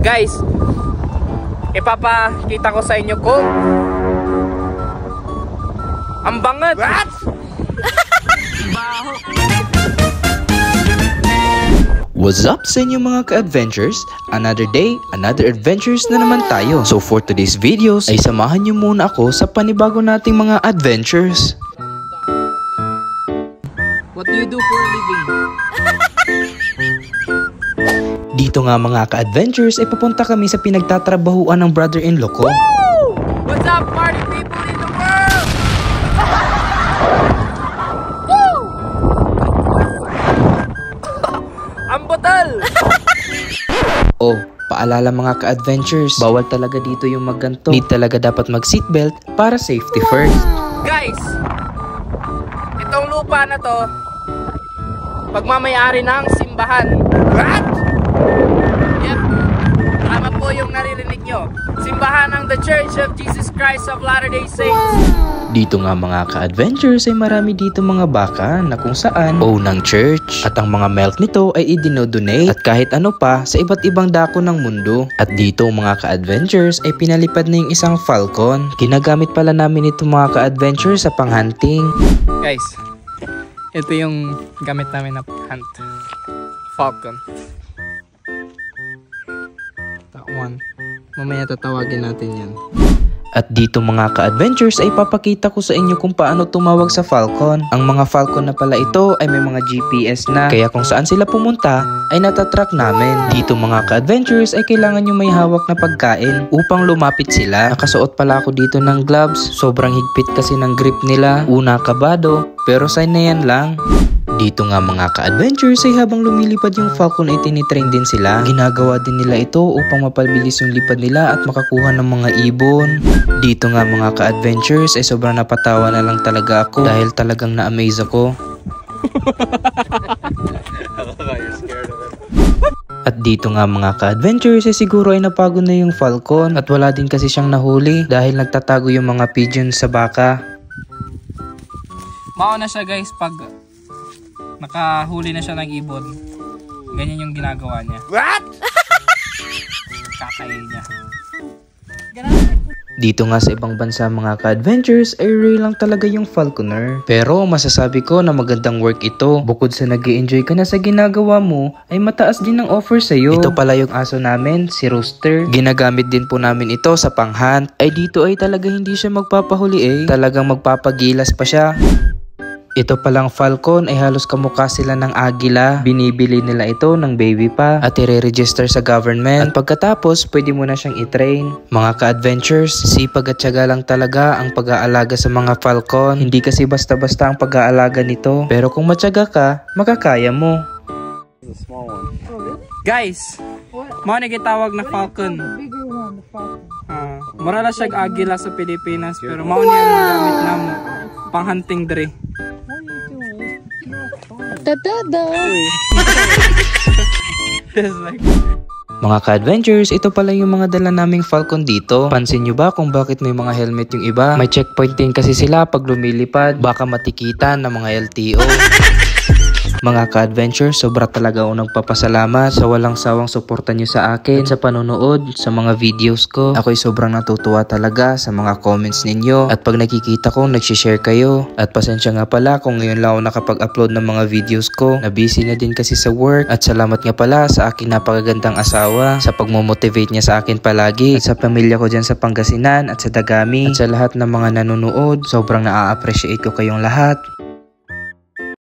Guys, ipapakita ko sa inyo kung ang bangat. What? Baho. What's up sa inyo mga ka-adventures? Another day, another adventures na naman tayo. So for today's videos ay samahan nyo muna ako sa panibago nating mga adventures. What do you do for a living? Dito nga mga ka-adventures ay papunta kami sa pinagtatrabahuan ng brother-in-law ko. Woo! What's up party people in the world? Woo! Ang butal! Oh, paalala mga ka-adventures, bawal talaga dito yung magganto. Need talaga dapat mag-seatbelt para safety first. Guys, itong lupa na to, pagmamayari ng simbahan. What? Yep, tama po yung naririnig nyo. Simbahan ng The Church of Jesus Christ of Latter-day Saints. Dito nga mga ka-adventures ay marami dito mga baka na kung saan own ng church. At ang mga milk nito ay idinodonate at kahit ano pa sa iba't ibang dako ng mundo. At dito mga ka-adventures ay pinalipad na yung isang falcon. Ginagamit pala namin ito mga ka-adventures sa panghunting. Guys, ito yung gamit namin na hunt. Falcon. That one. Mamaya tatawagin natin yan. At dito mga ka-adventures ay papakita ko sa inyo kung paano tumawag sa falcon. Ang mga falcon na pala ito ay may mga GPS na. Kaya kung saan sila pumunta ay natatrack namin. Dito mga ka-adventures ay kailangan nyo may hawak na pagkain upang lumapit sila. Nakasuot pala ako dito ng gloves. Sobrang higpit kasi ng grip nila. Una kabado pero sign na yan lang. Dito nga mga ka-adventures ay habang lumilipad yung falcon ay tinitrain din sila. Ginagawa din nila ito upang mapabilis yung lipad nila at makakuha ng mga ibon. Dito nga mga ka-adventures ay sobrang napatawa na lang talaga ako dahil talagang na-amaze ako. At dito nga mga ka-adventures ay siguro ay napagod na yung falcon at wala din kasi siyang nahuli dahil nagtatago yung mga pigeon sa baka. Mauna siya guys pag nakahuli na siya ng ibon. Ganyan yung ginagawa niya. What? Kakain niya. Dito nga sa ibang bansa mga ka-adventures ay rare lang talaga yung falconer. Pero masasabi ko na magandang work ito. Bukod sa nag-i-enjoy ka na sa ginagawa mo, ay mataas din ang offer sa'yo. Ito pala yung aso namin, si Rooster. Ginagamit din po namin ito sa panghunt. Ay dito ay talaga hindi siya magpapahuli talagang magpapagilas pa siya. Ito palang falcon ay halos kamukha sila ng agila. Binibili nila ito ng baby pa at i-register sa government. At pagkatapos, pwede mo na siyang i-train. Mga ka-adventures, sipag at tiyaga lang talaga ang pag-aalaga sa mga falcon. Hindi kasi basta-basta ang pag-aalaga nito. Pero kung matyaga ka, makakaya mo. Guys, mo na gitawag na falcon. Mura siya agila sa Pilipinas pero mao niya ang gamit namo pang-hunting dre. Mga ka-adventures, ito pala yung mga dala naming falcon dito. Pansin nyo ba kung bakit may mga helmet yung iba? May checkpoint din kasi sila pag lumilipad. Baka matikitan ng mga LTO. Mga ka-adventures, sobra talaga ako nagpapasalamat sa walang sawang suporta nyo sa akin at sa panonood sa mga videos ko. Ako'y sobrang natutuwa talaga sa mga comments ninyo at pag nakikita ko, nagsishare kayo. At pasensya nga pala kung ngayon lang ako nakapag-upload ng mga videos ko. Na-busy na din kasi sa work at salamat nga pala sa aking napakagandang asawa sa pagmomotivate niya sa akin palagi at sa pamilya ko dyan sa Pangasinan at sa Dagami at sa lahat ng mga nanonood. Sobrang na-appreciate ko kayong lahat.